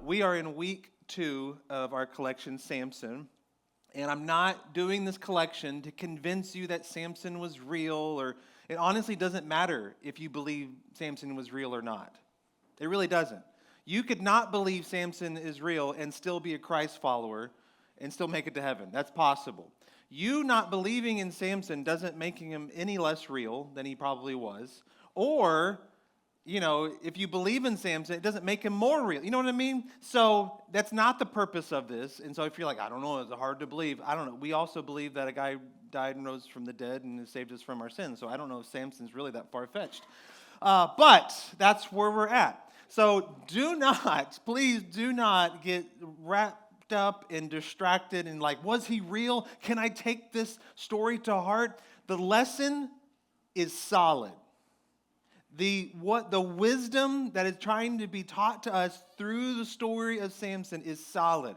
We are in week 2 of our collection, Samson. And I'm not doing this collection to convince you that Samson was real, or it honestly doesn't matter if you believe Samson was real or not. It really doesn't. You could not believe Samson is real and still be a Christ follower and still make it to heaven. That's possible. You not believing in Samson doesn't make him any less real than he probably was. Or, if you believe in Samson, it doesn't make him more real. You know what I mean? So that's not the purpose of this. And so if you're like, I don't know, it's hard to believe. I don't know. We also believe that a guy died and rose from the dead and has saved us from our sins. So I don't know if Samson's really that far-fetched. But that's where we're at. So please do not get wrapped up and distracted and like, was he real? Can I take this story to heart? The lesson is solid. The wisdom that is trying to be taught to us through the story of Samson is solid.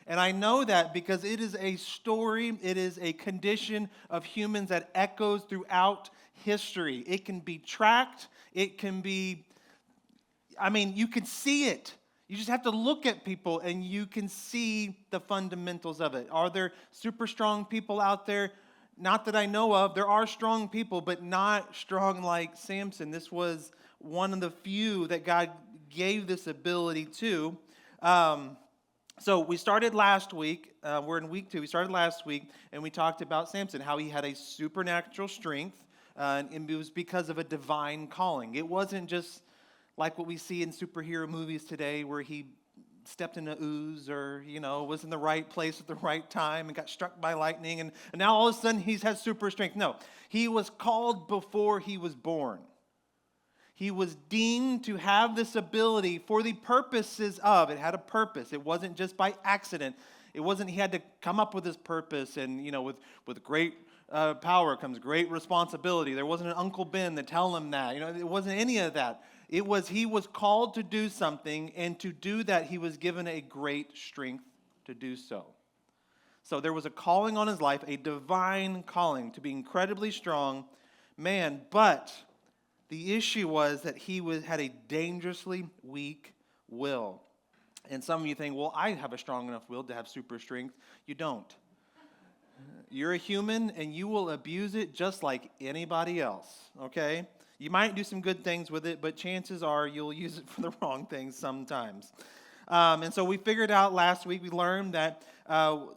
And I know that because it is a story, it is a condition of humans that echoes throughout history. It can be tracked, it can be, you can see it. You just have to look at people and you can see the fundamentals of it. Are there super strong people out there? Not that I know of. There are strong people, but not strong like Samson. This was one of the few that God gave this ability to. So we started last week. We're in week 2. We started last week, and we talked about Samson, how he had a supernatural strength, and it was because of a divine calling. It wasn't just like what we see in superhero movies today where he stepped in a ooze or, was in the right place at the right time and got struck by lightning and now all of a sudden he has super strength. No, he was called before he was born. He was deemed to have this ability for the purposes of, it had a purpose. It wasn't just by accident. It wasn't he had to come up with his purpose and, with great power comes great responsibility. There wasn't an Uncle Ben to tell him that. It wasn't any of that. It was he was called to do something, and to do that, he was given a great strength to do so. So there was a calling on his life, a divine calling to be incredibly strong man, but the issue was that he had a dangerously weak will. And some of you think, well, I have a strong enough will to have super strength. You don't. You're a human, and you will abuse it just like anybody else, okay? You might do some good things with it, but chances are you'll use it for the wrong things sometimes. And so we figured out last week, we learned that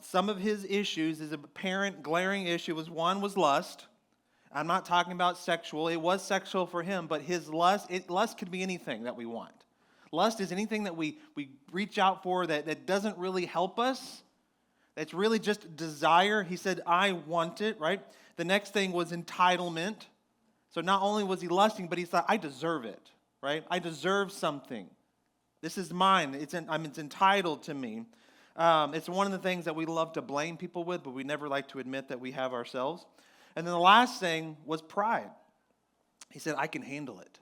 some of his issues, his apparent glaring issue was lust. I'm not talking about sexual. It was sexual for him, but his lust could be anything that we want. Lust is anything that we reach out for that doesn't really help us. It's really just desire. He said, I want it, right? The next thing was entitlement. So not only was he lusting, but he thought, I deserve it, right? I deserve something. This is mine. It's entitled to me. It's one of the things that we love to blame people with, but we never like to admit that we have ourselves. And then the last thing was pride. He said, I can handle it.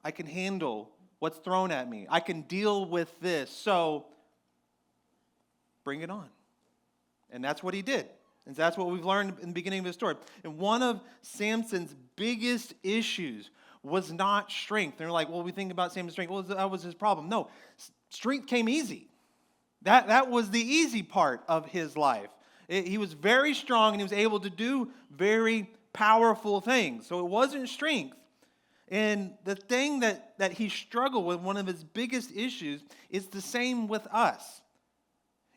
I can handle what's thrown at me. I can deal with this. So bring it on. And that's what he did. And that's what we've learned in the beginning of the story. And one of Samson's biggest issues was not strength. They're like, well, we think about Samson's strength. Well, that was his problem. No, strength came easy. That was the easy part of his life. He was very strong and he was able to do very powerful things. So it wasn't strength. And the thing that he struggled with, one of his biggest issues, is the same with us.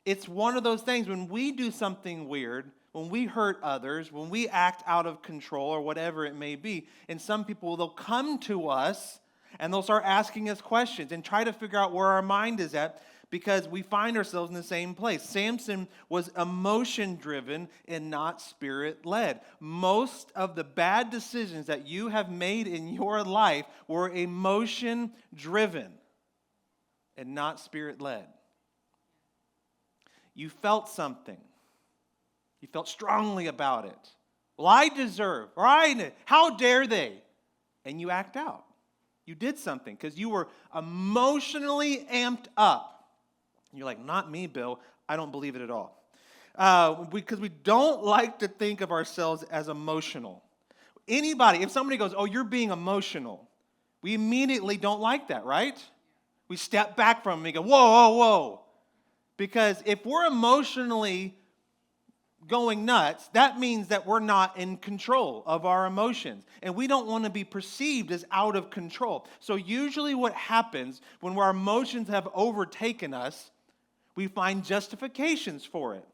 It's one of those things when we do something weird, when we hurt others, when we act out of control or whatever it may be, and some people, they'll come to us and they'll start asking us questions and try to figure out where our mind is at because we find ourselves in the same place. Samson was emotion-driven and not spirit-led. Most of the bad decisions that you have made in your life were emotion-driven and not spirit-led. You felt something. You felt strongly about it. Well, I deserve, or how dare they? And you act out. You did something because you were emotionally amped up. And you're like, not me, Bill. I don't believe it at all. Because we don't like to think of ourselves as emotional. Anybody, if somebody goes, oh, you're being emotional, we immediately don't like that, right? We step back from them and go, whoa, whoa, whoa. Because if we're emotionally going nuts, that means that we're not in control of our emotions. And we don't want to be perceived as out of control. So usually what happens when our emotions have overtaken us, we find justifications for it.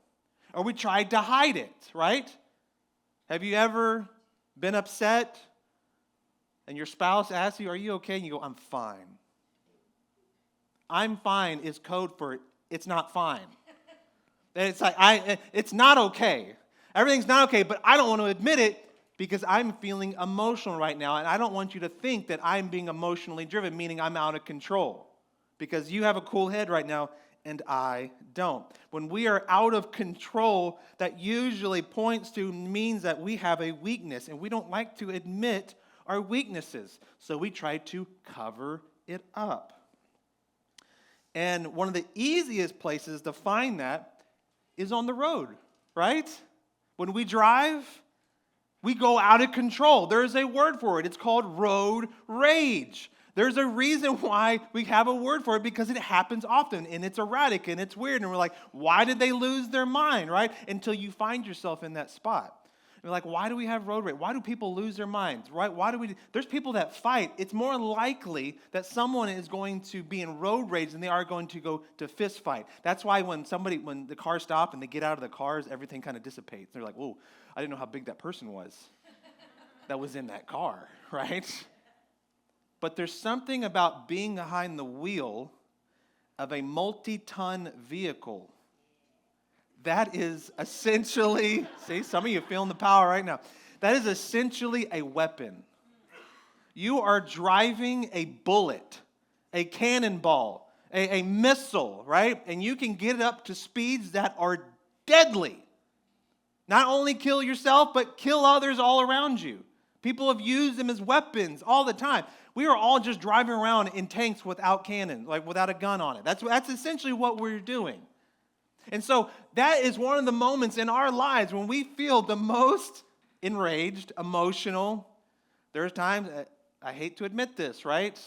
Or we tried to hide it, right? Have you ever been upset and your spouse asks you, are you okay? And you go, I'm fine. I'm fine is code for it's not fine. It's like, it's not okay. Everything's not okay, but I don't want to admit it because I'm feeling emotional right now, and I don't want you to think that I'm being emotionally driven, meaning I'm out of control, because you have a cool head right now, and I don't. When we are out of control, that usually means that we have a weakness, and we don't like to admit our weaknesses, so we try to cover it up. And one of the easiest places to find that is on the road, right? When we drive, we go out of control. There's a word for it. It's called road rage. There's a reason why we have a word for it, because it happens often, and it's erratic, and it's weird, and we're like, why did they lose their mind, right? Until you find yourself in that spot. You're like, why do we have road rage? Why do people lose their minds, right? There's people that fight. It's more likely that someone is going to be in road rage than they are going to go to fist fight. That's why when the car stops and they get out of the cars, everything kind of dissipates. They're like, whoa, I didn't know how big that person was that was in that car, right? But there's something about being behind the wheel of a multi-ton vehicle that is essentially, see, some of you are feeling the power right now. That is essentially a weapon. You are driving a bullet, a cannonball, a missile, right? And you can get it up to speeds that are deadly. Not only kill yourself, but kill others all around you. People have used them as weapons all the time. We are all just driving around in tanks without cannon, like without a gun on it. That's essentially what we're doing. And so that is one of the moments in our lives when we feel the most enraged, emotional. There's times, I hate to admit this, right?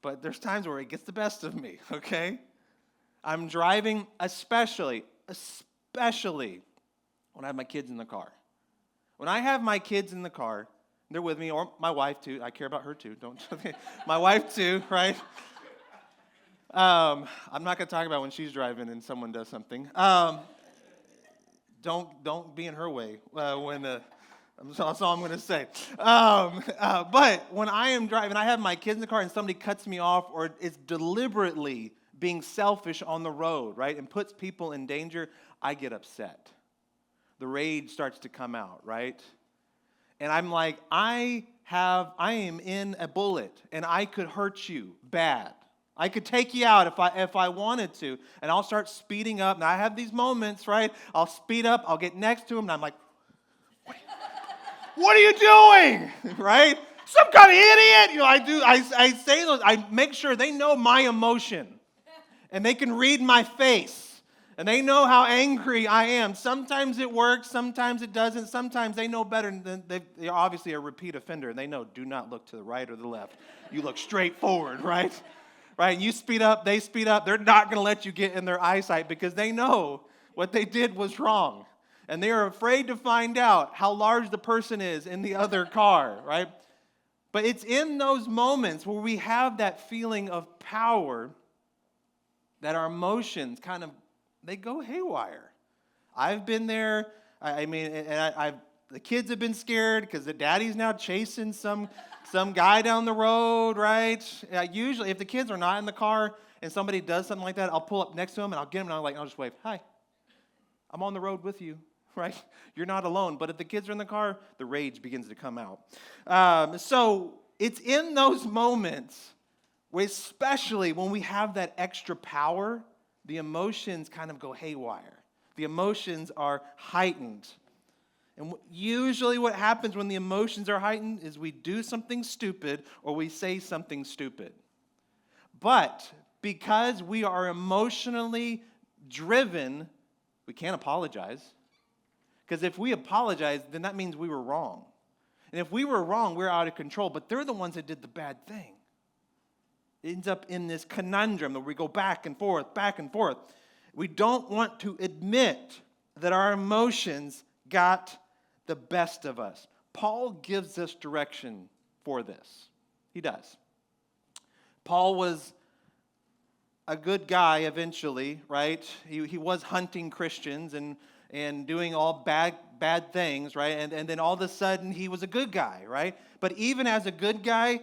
But there's times where it gets the best of me, okay? I'm driving especially when I have my kids in the car. When I have my kids in the car, they're with me, or my wife too. I care about her too. My wife too, right? I'm not going to talk about when she's driving and someone does something. Don't be in her way that's all I'm going to say. But when I am driving, I have my kids in the car and somebody cuts me off or is deliberately being selfish on the road, right, and puts people in danger, I get upset. The rage starts to come out, right? And I'm like, I am in a bullet, and I could hurt you bad. I could take you out if I wanted to, and I'll start speeding up. And I have these moments, right? I'll speed up. I'll get next to him, and I'm like, "What are you doing?" Right? Some kind of idiot. You know, I say those. I make sure they know my emotion, and they can read my face, and they know how angry I am. Sometimes it works. Sometimes it doesn't. Sometimes they know better. They're obviously a repeat offender, and they know, do not look to the right or the left. You look straight forward, right? Right, you speed up, they speed up. They're not going to let you get in their eyesight because they know what they did was wrong. And they are afraid to find out how large the person is in the other car, right? But it's in those moments where we have that feeling of power that our emotions they go haywire. I've been there. The kids have been scared because the daddy's now chasing some guy down the road, right? Usually, if the kids are not in the car and somebody does something like that, I'll pull up next to them and I'll get them and I'll just wave, "Hi, I'm on the road with you," right? You're not alone. But if the kids are in the car, the rage begins to come out. So it's in those moments, especially when we have that extra power, the emotions kind of go haywire. The emotions are heightened. And usually what happens when the emotions are heightened is we do something stupid or we say something stupid. But because we are emotionally driven, we can't apologize. Because if we apologize, then that means we were wrong. And if we were wrong, we're out of control. But they're the ones that did the bad thing. ends up in this conundrum where we go back and forth, back and forth. We don't want to admit that our emotions got the best of us. Paul gives us direction for this. He does. Paul was a good guy eventually, right? He was hunting Christians and doing all bad things, right? And then all of a sudden he was a good guy, right? But even as a good guy,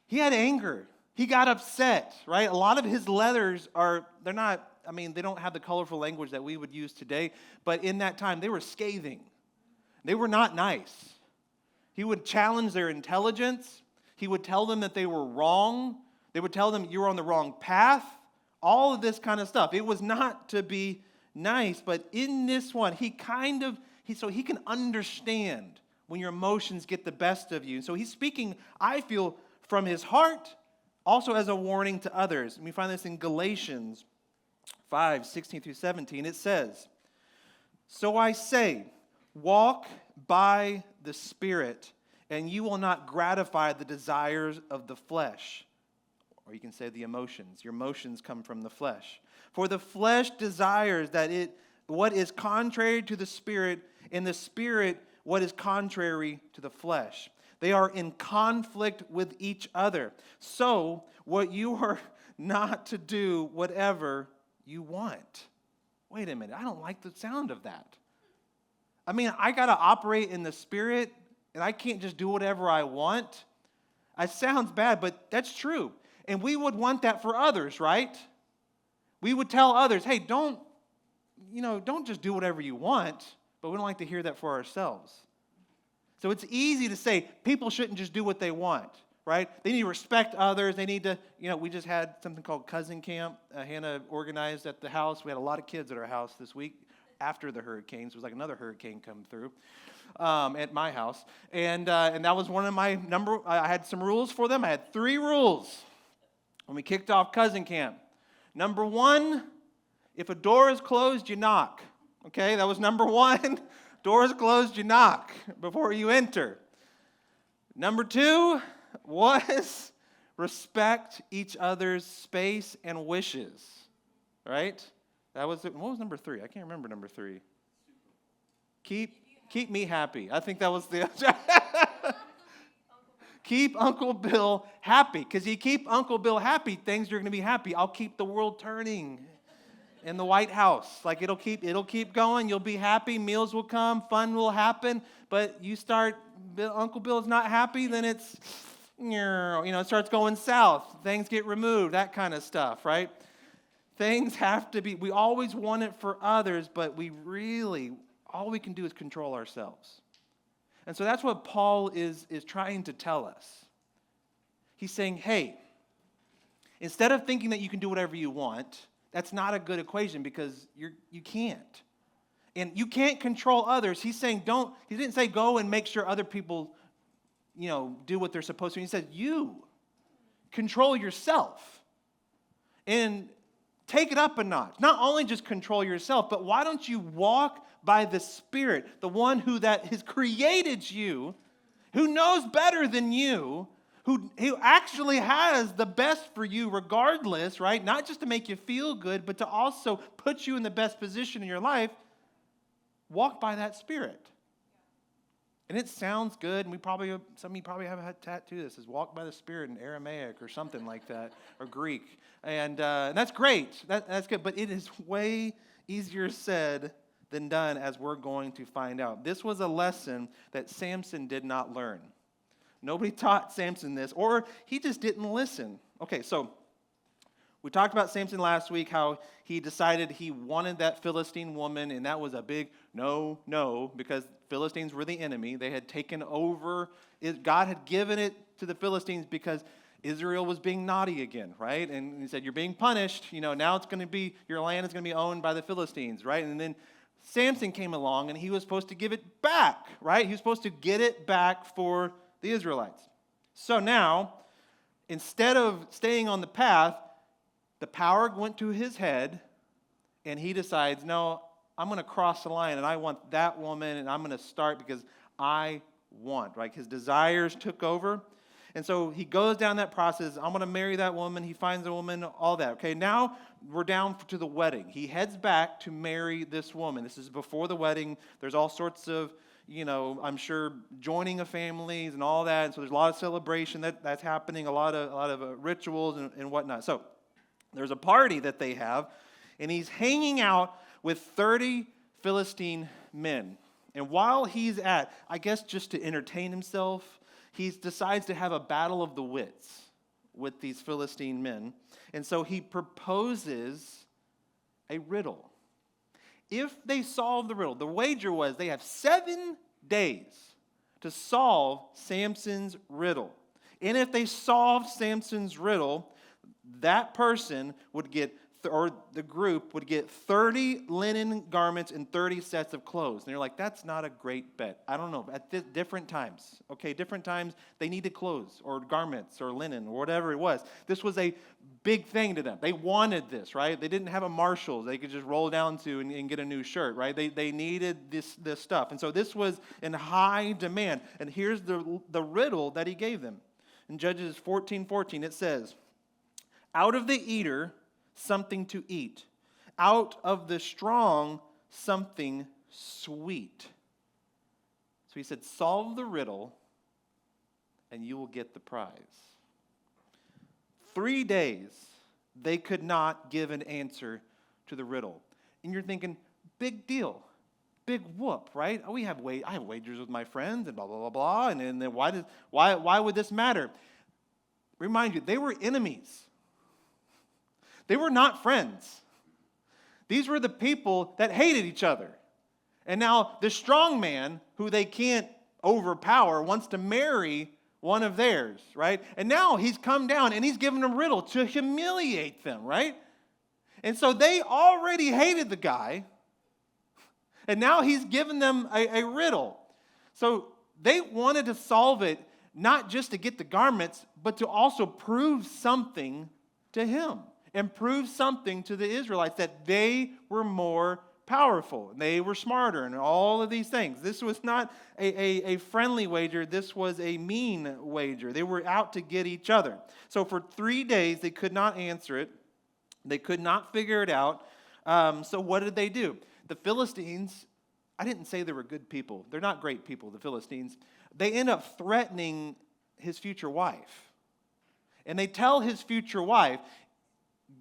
he had anger. He got upset, right? A lot of his letters they don't have the colorful language that we would use today, but in that time they were scathing. They were not nice. He would challenge their intelligence. He would tell them that they were wrong. They would tell them you're on the wrong path. All of this kind of stuff. It was not to be nice, but in this one, so he can understand when your emotions get the best of you. So he's speaking, I feel, from his heart, also as a warning to others. And we find this in Galatians 5:16-17. It says, "So I say, walk by the Spirit, and you will not gratify the desires of the flesh." Or you can say the emotions. Your emotions come from the flesh. "For the flesh desires what is contrary to the Spirit, and the Spirit what is contrary to the flesh. They are in conflict with each other. So what you are not to do whatever you want." Wait a minute, I don't like the sound of that. I mean, I got to operate in the Spirit, and I can't just do whatever I want. It sounds bad, but that's true. And we would want that for others, right? We would tell others, hey, don't just do whatever you want, but we don't like to hear that for ourselves. So it's easy to say people shouldn't just do what they want, right? They need to respect others. They need to, we just had something called Cousin Camp. Hannah organized at the house. We had a lot of kids at our house this week after the hurricanes. It was like another hurricane come through at my house. And that was one of my I had some rules for them. I had 3 rules when we kicked off Cousin Camp. Number 1, if a door is closed, you knock. Okay, that was number 1. Door is closed, you knock before you enter. Number 2 was respect each other's space and wishes. Right? That was it. What was number 3? I can't remember number 3. Keep me happy. I think that was the keep Uncle Bill happy. Because you keep Uncle Bill happy, things are going to be happy. I'll keep the world turning in the White House. Like it'll keep going. You'll be happy. Meals will come. Fun will happen. But you start, Uncle Bill's not happy, then it starts going south. Things get removed. That kind of stuff, right? Things have to be, we always want it for others, but all we can do is control ourselves. And so that's what Paul is trying to tell us. He's saying, hey, instead of thinking that you can do whatever you want, that's not a good equation because you can't. And you can't control others. He's saying he didn't say go and make sure other people, do what they're supposed to. He said you control yourself. And take it up a notch. Not only just control yourself, but why don't you walk by the Spirit, the one who has created you, who knows better than you, who actually has the best for you regardless, right? Not just to make you feel good, but to also put you in the best position in your life. Walk by that Spirit. And it sounds good, and some of you probably have a tattoo that says walk by the Spirit in Aramaic or something like that, or Greek. And that's great. That's good, but it is way easier said than done, as we're going to find out. This was a lesson that Samson did not learn. Nobody taught Samson this, or he just didn't listen. Okay, so we talked about Samson last week, how he decided he wanted that Philistine woman, and that was a big no, because Philistines were the enemy. They had taken over. God had given it to the Philistines because Israel was being naughty again, right? And he said, you're being punished. Now it's going to be, your land is going to be owned by the Philistines, right? And then Samson came along, and he was supposed to give it back, right? He was supposed to get it back for the Israelites. So now, instead of staying on the path, the power went to his head, and he decides, no, I'm going to cross the line, and I want that woman, and I'm going to start because I want, right? His desires took over. And so he goes down that process. I'm going to marry that woman. He finds a woman, all that. Okay, now we're down to the wedding. He heads back to marry this woman. This is before the wedding. There's all sorts of, I'm sure joining of families and all that. And so there's a lot of celebration that's happening, a lot of rituals and whatnot. So there's a party that they have, and he's hanging out with 30 Philistine men. And while he's I guess just to entertain himself, he decides to have a battle of the wits with these Philistine men. And so he proposes a riddle. If they solve the riddle, the wager was they have 7 days to solve Samson's riddle. And if they solve Samson's riddle, that person would get, or the group would get 30 linen garments and 30 sets of clothes. And you're like, that's not a great bet. I don't know. At different times, different times they needed clothes or garments or linen or whatever it was. This was a big thing to them. They wanted this, right? They didn't have a Marshalls they could just roll down to and get a new shirt, right? They needed this stuff. And so this was in high demand. And here's the riddle that he gave them. In Judges 14:14, it says, out of the eater, something to eat. Out of the strong, something sweet. So he said, solve the riddle, and you will get the prize. 3 days, they could not give an answer to the riddle. And you're thinking, big deal. Big whoop, right? I have wagers with my friends and blah, blah, blah, blah. And then why would this matter? Remind you, they were enemies. They were not friends. These were the people that hated each other. And now the strong man, who they can't overpower, wants to marry one of theirs, right? And now he's come down and he's given them a riddle to humiliate them, right? And so they already hated the guy. And now he's given them a riddle. So they wanted to solve it, not just to get the garments, but to also prove something to him. And prove something to the Israelites that they were more powerful. They were smarter and all of these things. This was not a friendly wager. This was a mean wager. They were out to get each other. So for 3 days, they could not answer it. They could not figure it out. So what did they do? The Philistines, I didn't say they were good people. They're not great people, the Philistines. They end up threatening his future wife. And they tell his future wife,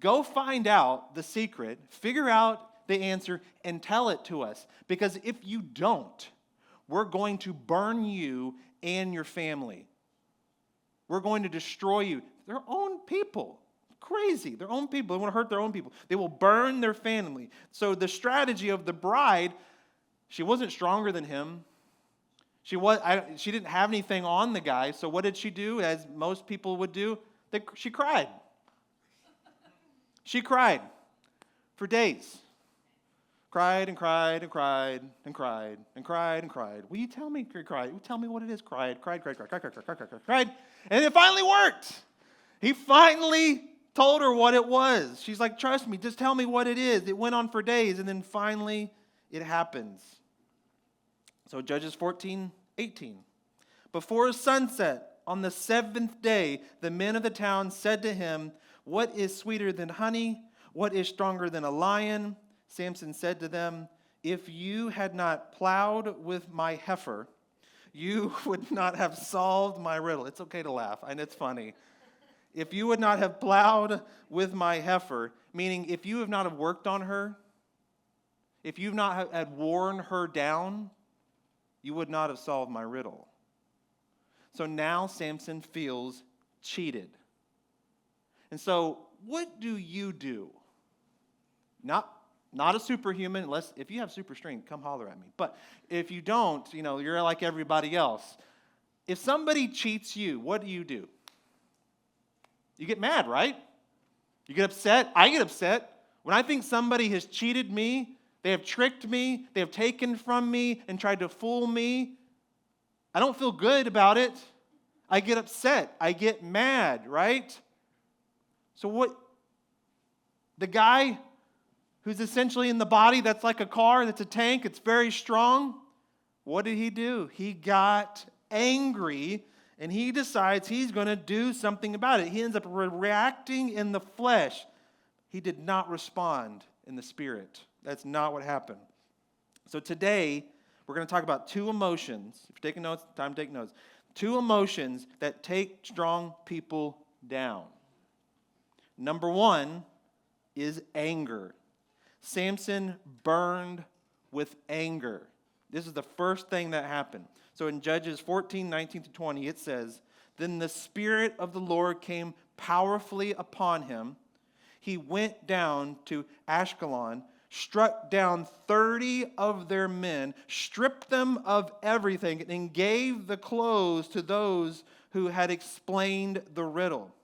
go find out the secret, figure out the answer, and tell it to us. Because if you don't, we're going to burn you and your family. We're going to destroy you. Their own people. Crazy. Their own people. They want to hurt their own people. They will burn their family. So the strategy of the bride, she wasn't stronger than him. She didn't have anything on the guy. So what did she do, as most people would do? She cried. She cried for days. Cried and cried and cried and cried and cried and cried. Will you tell me? Cried. Tell me what it is. Cried. And it finally worked. He finally told her what it was. She's like, trust me, just tell me what it is. It went on for days, and then finally it happens. So Judges 14:18. Before sunset, on the 7th day, the men of the town said to him, what is sweeter than honey? What is stronger than a lion? Samson said to them, if you had not plowed with my heifer, you would not have solved my riddle. It's okay to laugh, and it's funny. If you would not have plowed with my heifer, meaning if you have not have worked on her, if you've not had worn her down, you would not have solved my riddle. So now Samson feels cheated. And so, what do you do? Not a superhuman, unless if you have super strength, come holler at me. But if you don't, you're like everybody else. If somebody cheats you, what do? You get mad, right? You get upset. I get upset. When I think somebody has cheated me, they have tricked me, they have taken from me and tried to fool me, I don't feel good about it. I get upset. I get mad, right? So what, the guy who's essentially in the body that's like a car, that's a tank, it's very strong, what did he do? He got angry And he decides he's going to do something about it. He ends up reacting in the flesh. He did not respond in the spirit. That's not what happened. So today, we're going to talk about two emotions. If you're taking notes, time to take notes. Two emotions that take strong people down. Number one is anger. Samson burned with anger. This is the first thing that happened. So in Judges 14:19-20, it says, "Then the Spirit of the Lord came powerfully upon him. He went down to Ashkelon, struck down 30 of their men, stripped them of everything, and gave the clothes to those who had explained the riddle.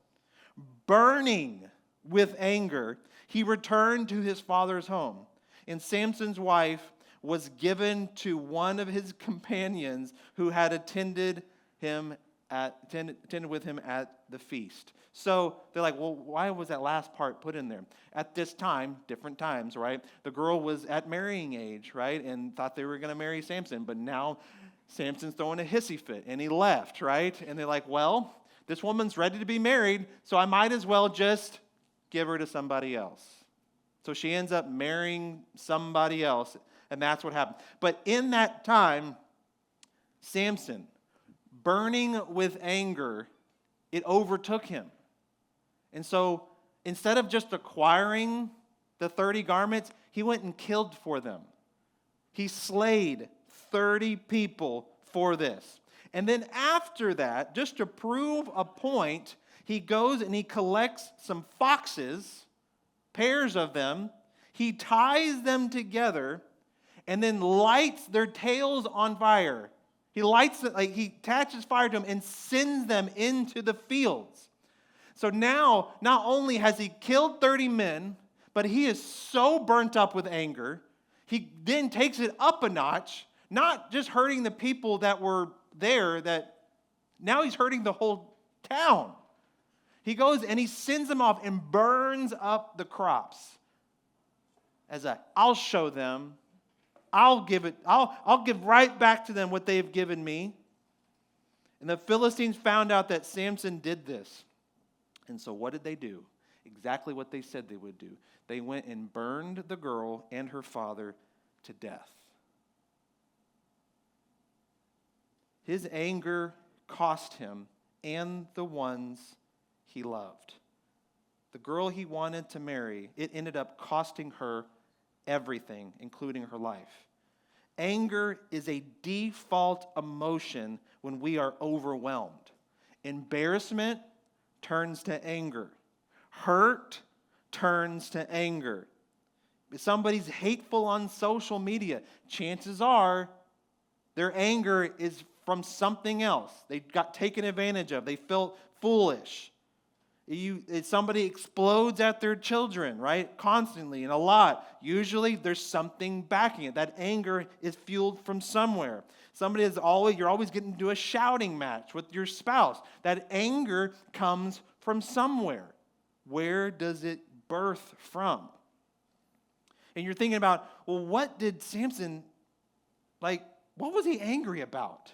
Burning with anger, he returned to his father's home. And Samson's wife was given to one of his companions who had attended with him at the feast." So they're like, well, why was that last part put in there? At this time, different times, right? The girl was at marrying age, right? And thought they were going to marry Samson. But now Samson's throwing a hissy fit and he left, right? And they're like, well, this woman's ready to be married, so I might as well just give her to somebody else. So she ends up marrying somebody else, and that's what happened. But in that time, Samson, burning with anger, it overtook him. And so instead of just acquiring the 30 garments, he went and killed for them. He slayed 30 people for this. And then after that, just to prove a point, he goes and he collects some foxes, pairs of them. He ties them together and then lights their tails on fire. He he attaches fire to them and sends them into the fields. So now, not only has he killed 30 men, but he is so burnt up with anger, he then takes it up a notch, not just hurting the people that were there, that now he's hurting the whole town. He goes and he sends them off and burns up the crops. I'll show them. I'll give right back to them what they've given me. And the Philistines found out that Samson did this. And so what did they do? Exactly what they said they would do. They went and burned the girl and her father to death. His anger cost him and the ones he loved. The girl he wanted to marry, it ended up costing her everything, including her life. Anger is a default emotion when we are overwhelmed. Embarrassment turns to anger. Hurt turns to anger. If somebody's hateful on social media, chances are their anger is from something else. They got taken advantage of. They felt foolish. Somebody explodes at their children, right? Constantly and a lot. Usually there's something backing it. That anger is fueled from somewhere. You're always getting into a shouting match with your spouse. That anger comes from somewhere. Where does it birth from? And you're thinking about, well, what did Samson, what was he angry about?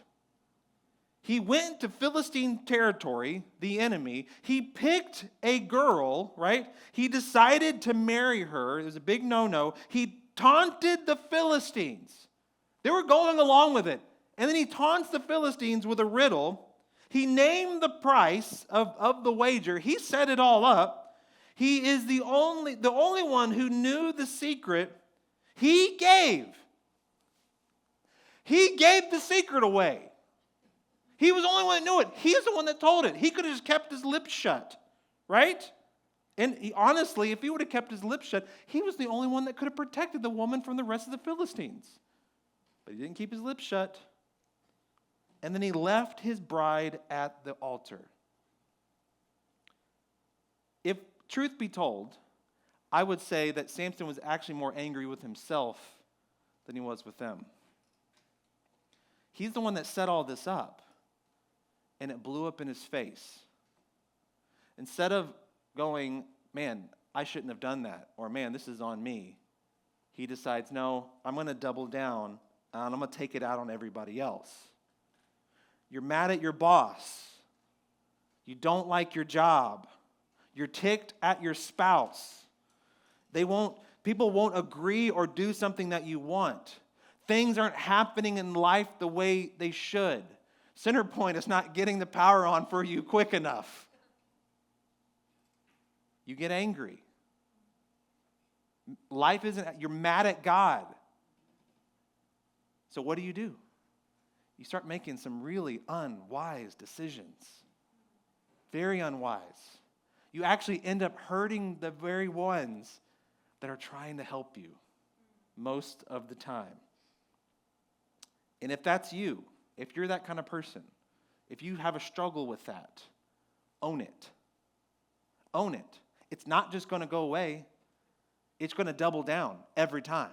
He went to Philistine territory, the enemy. He picked a girl, right? He decided to marry her. It was a big no-no. He taunted the Philistines. They were going along with it. And then he taunts the Philistines with a riddle. He named the price of the wager. He set it all up. He is the only one who knew the secret. He gave the secret away. He was the only one that knew it. He's the one that told it. He could have just kept his lips shut, right? And honestly, if he would have kept his lips shut, he was the only one that could have protected the woman from the rest of the Philistines. But he didn't keep his lips shut. And then he left his bride at the altar. If truth be told, I would say that Samson was actually more angry with himself than he was with them. He's the one that set all this up. And it blew up in his face. Instead of going, man, I shouldn't have done that, or man, this is on me, he decides, no, I'm going to double down, and I'm going to take it out on everybody else. You're mad at your boss. You don't like your job. You're ticked at your spouse. People won't agree or do something that you want. Things aren't happening in life the way they should. Center Point is not getting the power on for you quick enough. You get angry. Life isn't, you're mad at God. So what do? You start making some really unwise decisions. Very unwise. You actually end up hurting the very ones that are trying to help you most of the time. And if that's you, if you're that kind of person, if you have a struggle with that, own it. Own it. It's not just going to go away. It's going to double down every time.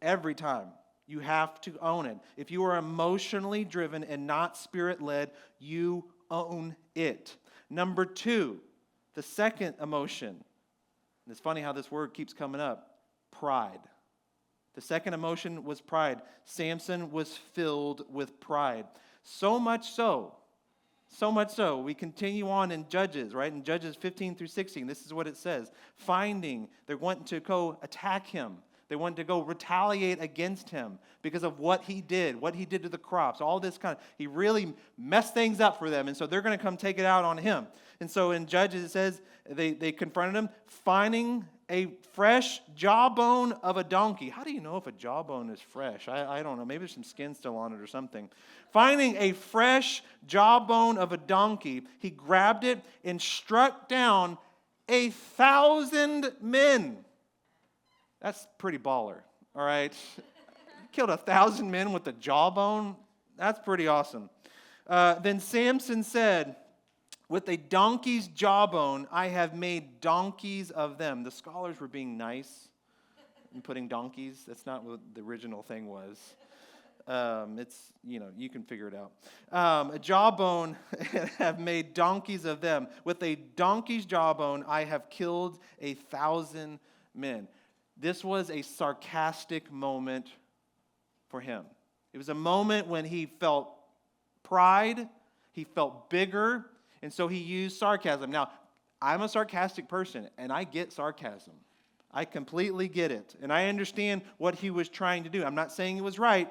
Every time. You have to own it. If you are emotionally driven and not spirit-led, you own it. Number 2, the second emotion. And it's funny how this word keeps coming up. Pride. The second emotion was pride. Samson was filled with pride. So much so, we continue on in Judges, right? In Judges 15 through 16, this is what it says. They wanted to go attack him. They wanted to go retaliate against him because of what he did to the crops, all this he really messed things up for them. And so they're going to come take it out on him. And so in Judges, it says they confronted him, finding a fresh jawbone of a donkey. How do you know if a jawbone is fresh? I don't know. Maybe there's some skin still on it or something. Finding a fresh jawbone of a donkey, he grabbed it and struck down 1,000 men. That's pretty baller, all right? Killed 1,000 men with a jawbone. That's pretty awesome. Then Samson said, with a donkey's jawbone, I have made donkeys of them. The scholars were being nice and putting donkeys. That's not what the original thing was. You can figure it out. A jawbone, have made donkeys of them. With a donkey's jawbone, I have killed 1,000 men. This was a sarcastic moment for him. It was a moment when he felt pride, he felt bigger, and so he used sarcasm. Now, I'm a sarcastic person, and I get sarcasm. I completely get it, and I understand what he was trying to do. I'm not saying it was right,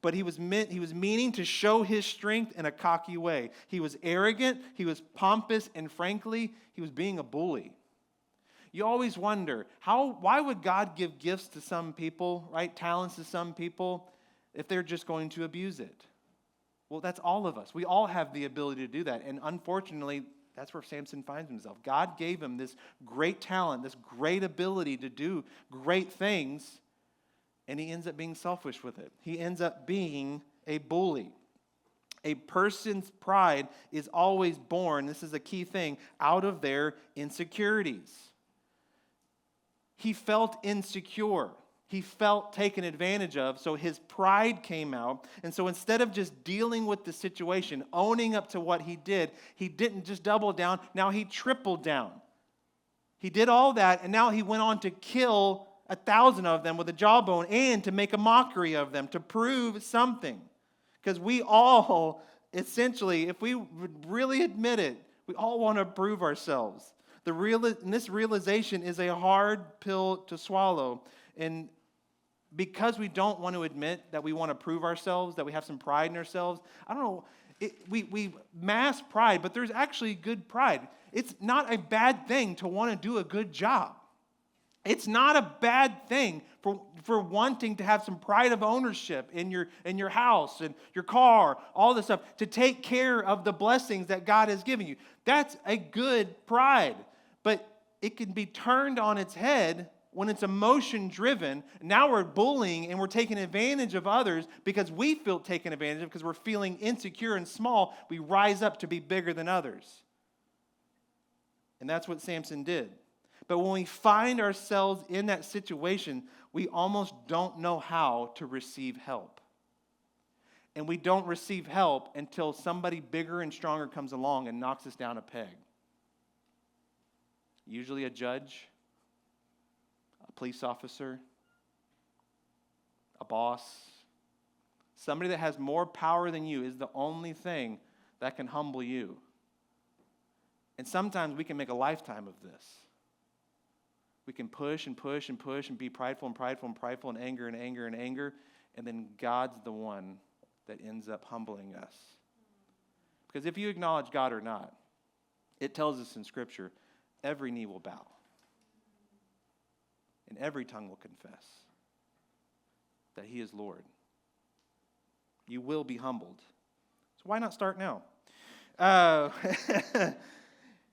but he was meaning to show his strength in a cocky way. He was arrogant, he was pompous, and frankly, he was being a bully. You always wonder, why would God give gifts to some people, right? Talents to some people, if they're just going to abuse it? Well, that's all of us. We all have the ability to do that. And unfortunately, that's where Samson finds himself. God gave him this great talent, this great ability to do great things, and he ends up being selfish with it. He ends up being a bully. A person's pride is always born, this is a key thing, out of their insecurities. He felt insecure. He felt taken advantage of, so his pride came out. And so instead of just dealing with the situation, owning up to what he didn't just double down, now he tripled down. He did all that, and now he went on to kill 1,000 of them with a jawbone and to make a mockery of them, to prove something. Because we all, essentially, if we would really admit it, we all want to prove ourselves. And this realization is a hard pill to swallow. And because we don't want to admit that we want to prove ourselves, that we have some pride in ourselves, I don't know, we mask pride, but there's actually good pride. It's not a bad thing to want to do a good job. It's not a bad thing for wanting to have some pride of ownership in your house and your car, all this stuff, to take care of the blessings that God has given you. That's a good pride. But it can be turned on its head when it's emotion-driven. Now we're bullying and we're taking advantage of others because we feel taken advantage of because we're feeling insecure and small. We rise up to be bigger than others. And that's what Samson did. But when we find ourselves in that situation, we almost don't know how to receive help. And we don't receive help until somebody bigger and stronger comes along and knocks us down a peg. Usually a judge, a police officer, a boss, somebody that has more power than you, is the only thing that can humble you. And sometimes we can make a lifetime of this. We can push and push and push and be prideful and prideful and prideful and anger and anger and anger. And then God's the one that ends up humbling us. Because if you acknowledge God or not, it tells us in Scripture, every knee will bow. And every tongue will confess that He is Lord. You will be humbled. So why not start now?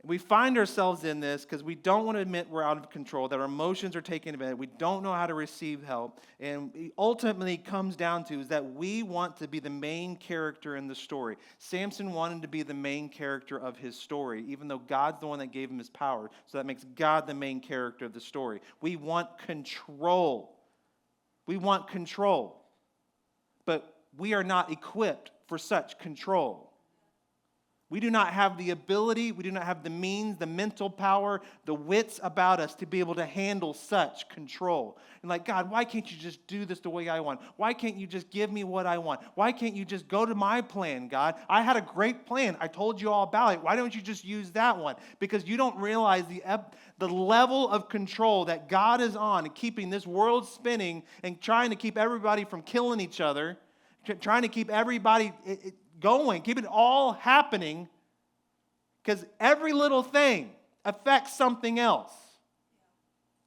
We find ourselves in this because we don't want to admit we're out of control, that our emotions are taking advantage. We don't know how to receive help. And it ultimately comes down to is that we want to be the main character in the story. Samson wanted to be the main character of his story, even though God's the one that gave him his power. So that makes God the main character of the story. We want control. We want control. But we are not equipped for such control. We do not have the ability, we do not have the means, the mental power, the wits about us to be able to handle such control. And like, God, why can't you just do this the way I want? Why can't you just give me what I want? Why can't you just go to my plan, God? I had a great plan. I told you all about it. Why don't you just use that one? Because you don't realize the level of control that God is on in keeping this world spinning and trying to keep everybody from killing each other, trying to keep everybody going, keep it all happening, because every little thing affects something else.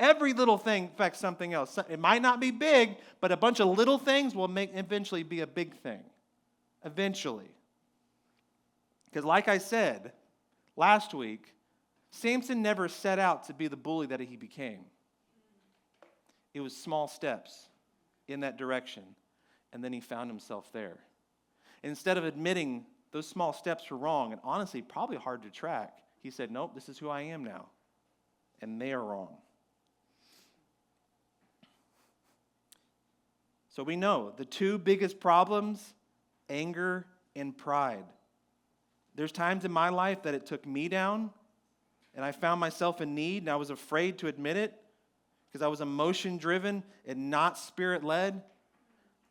Every little thing affects something else. It might not be big, but a bunch of little things will eventually be a big thing. Eventually. Because like I said last week, Samson never set out to be the bully that he became. It was small steps in that direction, and then he found himself there. Instead of admitting those small steps were wrong, and honestly, probably hard to track, he said, nope, this is who I am now. And they are wrong. So we know the two biggest problems, anger and pride. There's times in my life that it took me down, and I found myself in need, and I was afraid to admit it, because I was emotion-driven and not spirit-led.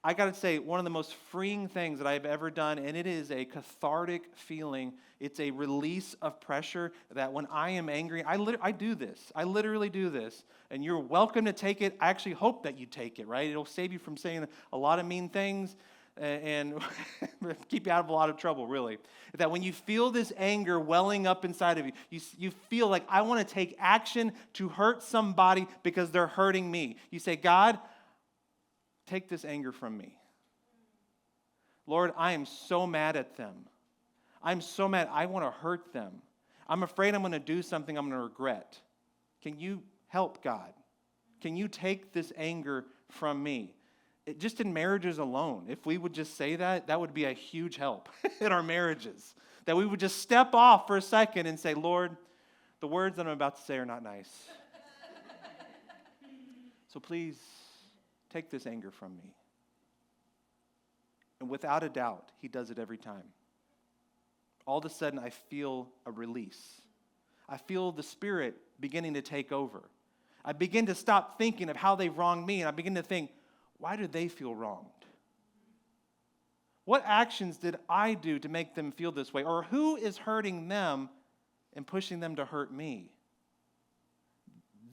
I got to say, one of the most freeing things that I've ever done, and it is a cathartic feeling. It's a release of pressure that when I am angry, I do this. I literally do this. And you're welcome to take it. I actually hope that you take it, right? It'll save you from saying a lot of mean things and keep you out of a lot of trouble, really. That when you feel this anger welling up inside of you, you feel like, I want to take action to hurt somebody because they're hurting me. You say, God, take this anger from me. Lord, I am so mad at them. I'm so mad. I want to hurt them. I'm afraid I'm going to do something I'm going to regret. Can you help, God? Can you take this anger from me? Just in marriages alone, if we would just say that, that would be a huge help in our marriages. That we would just step off for a second and say, Lord, the words that I'm about to say are not nice. So please, take this anger from me. And without a doubt, he does it every time. All of a sudden, I feel a release. I feel the Spirit beginning to take over. I begin to stop thinking of how they've wronged me, and I begin to think, why do they feel wronged? What actions did I do to make them feel this way? Or who is hurting them and pushing them to hurt me?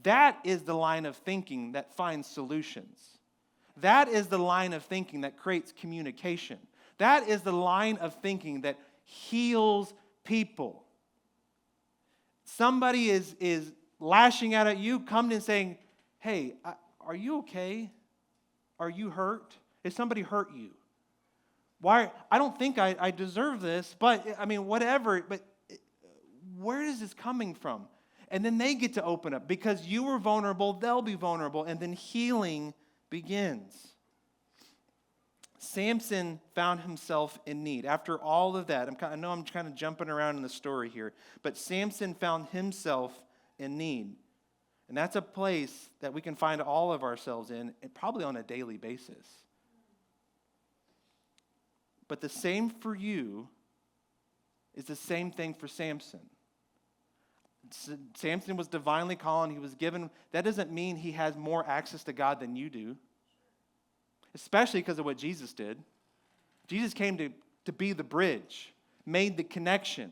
That is the line of thinking that finds solutions. That is the line of thinking that creates communication. That is the line of thinking that heals people. Somebody is lashing out at you, coming and saying, hey, are you okay? Are you hurt? Has somebody hurt you? Why? I don't think I deserve this, but I mean, whatever. But where is this coming from? And then they get to open up. Because you were vulnerable, they'll be vulnerable. And then healing begins. Samson found himself in need. After all of that, I know I'm kind of jumping around in the story here, but Samson found himself in need. And that's a place that we can find all of ourselves in, and probably on a daily basis. But the same for you is the same thing for Samson. Samson was divinely called, he was given. That doesn't mean he has more access to God than you do. Especially because of what Jesus did. Jesus came to be the bridge, made the connection,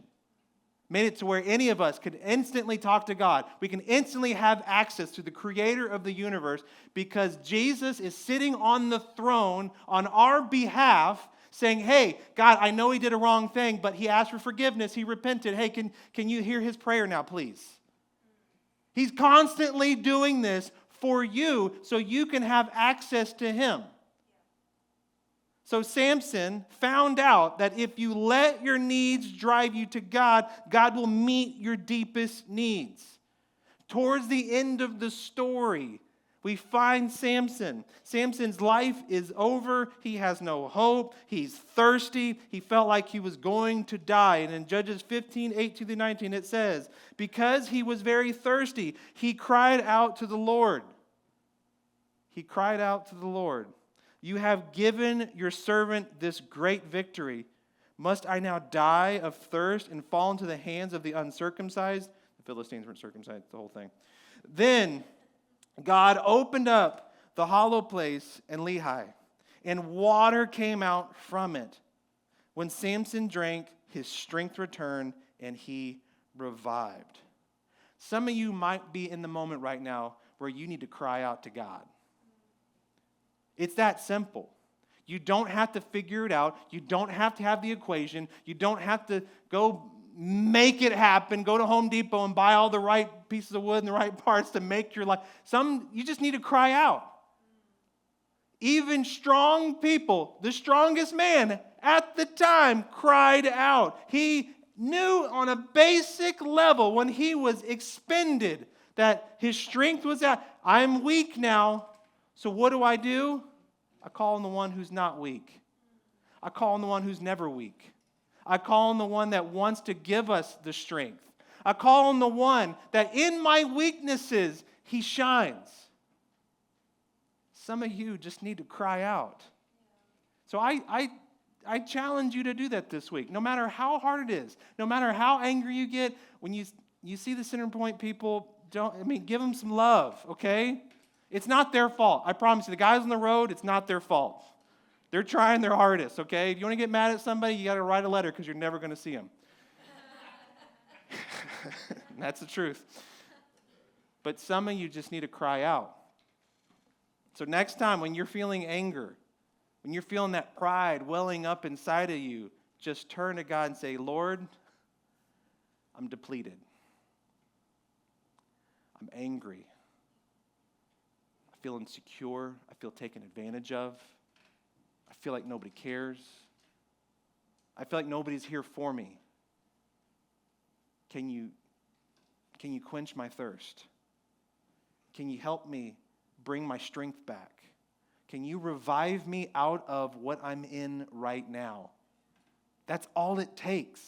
made it to where any of us could instantly talk to God. We can instantly have access to the creator of the universe because Jesus is sitting on the throne on our behalf saying, hey, God, I know he did a wrong thing, but he asked for forgiveness. He repented. Hey, can you hear his prayer now, please? He's constantly doing this for you so you can have access to him. So Samson found out that if you let your needs drive you to God, God will meet your deepest needs. Towards the end of the story, we find Samson. Samson's life is over. He has no hope. He's thirsty. He felt like he was going to die. And in Judges 15:8-19, it says, because he was very thirsty, he cried out to the Lord. He cried out to the Lord. You have given your servant this great victory. Must I now die of thirst and fall into the hands of the uncircumcised? The Philistines weren't circumcised, the whole thing. Then God opened up the hollow place in Lehi, and water came out from it. When Samson drank, his strength returned, and he revived. Some of you might be in the moment right now where you need to cry out to God. It's that simple. You don't have to figure it out. You don't have to have the equation. You don't have to go make it happen. Go to Home Depot and buy all the right pieces of wood and the right parts to make your life. You just need to cry out. Even strong people, the strongest man at the time, cried out. He knew on a basic level when he was expended that his strength was out. I'm weak now. So what do? I call on the one who's not weak. I call on the one who's never weak. I call on the one that wants to give us the strength. I call on the one that in my weaknesses, he shines. Some of you just need to cry out. So I challenge you to do that this week. No matter how hard it is, no matter how angry you get, when you see the Center Point people, give them some love, okay? It's not their fault. I promise you, the guys on the road, it's not their fault. They're trying their hardest, okay? If you want to get mad at somebody, you got to write a letter because you're never going to see them. That's the truth. But some of you just need to cry out. So next time when you're feeling anger, when you're feeling that pride welling up inside of you, just turn to God and say, Lord, I'm depleted. I'm angry. I feel insecure. I feel taken advantage of. I feel like nobody cares. I feel like nobody's here for me. Can you quench my thirst? Can you help me bring my strength back? Can you revive me out of what I'm in right now? That's all it takes.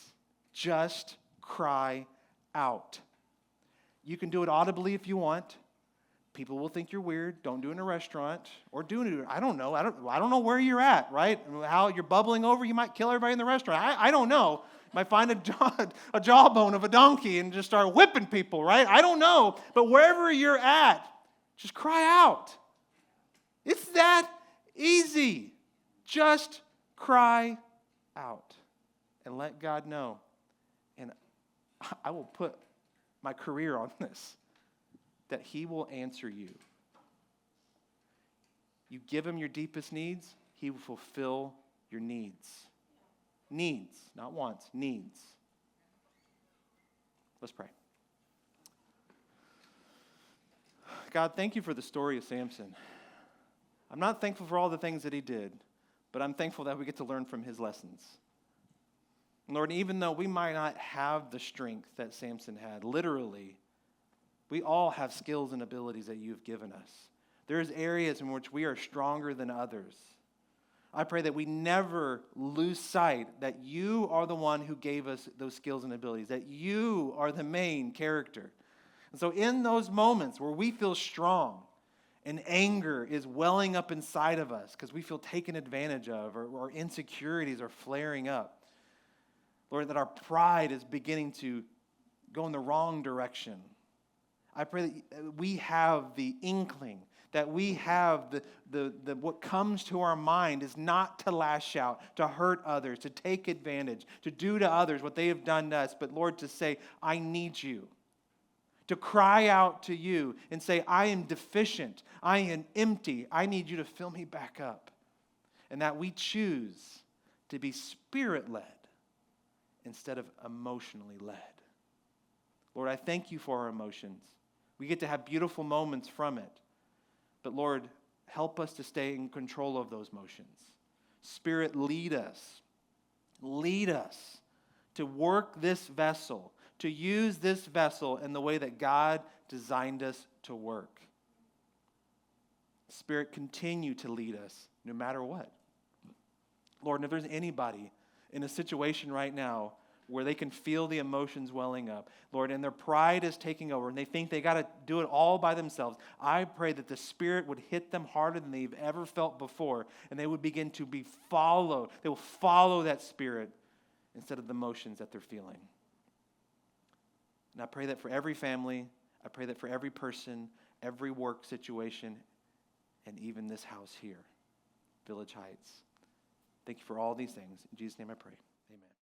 Just cry out. You can do it audibly if you want. People will think you're weird. Don't do it in a restaurant. Or do it, I don't know. I don't know where you're at, right? How you're bubbling over, you might kill everybody in the restaurant. I don't know. You might find a jawbone of a donkey and just start whipping people, right? I don't know. But wherever you're at, just cry out. It's that easy. Just cry out and let God know. And I will put my career on this, that he will answer you. You give him your deepest needs, he will fulfill your needs. Needs, not wants, needs. Let's pray. God, thank you for the story of Samson. I'm not thankful for all the things that he did, but I'm thankful that we get to learn from his lessons. Lord, even though we might not have the strength that Samson had, literally, we all have skills and abilities that you've given us. There's areas in which we are stronger than others. I pray that we never lose sight that you are the one who gave us those skills and abilities, that you are the main character. And so in those moments where we feel strong and anger is welling up inside of us because we feel taken advantage of or insecurities are flaring up, Lord, that our pride is beginning to go in the wrong direction. I pray that we have the inkling, that we have what comes to our mind is not to lash out, to hurt others, to take advantage, to do to others what they have done to us, but Lord, to say, I need you. To cry out to you and say, I am deficient, I am empty, I need you to fill me back up. And that we choose to be Spirit-led instead of emotionally led. Lord, I thank you for our emotions. We get to have beautiful moments from it. But Lord, help us to stay in control of those motions. Spirit, lead us. Lead us to work this vessel, to use this vessel in the way that God designed us to work. Spirit, continue to lead us no matter what. Lord, and if there's anybody in a situation right now where they can feel the emotions welling up, Lord, and their pride is taking over, and they think they got to do it all by themselves, I pray that the Spirit would hit them harder than they've ever felt before, and they would begin to be followed. They will follow that Spirit instead of the emotions that they're feeling. And I pray that for every family, I pray that for every person, every work situation, and even this house here, Village Heights. Thank you for all these things. In Jesus' name I pray. Amen.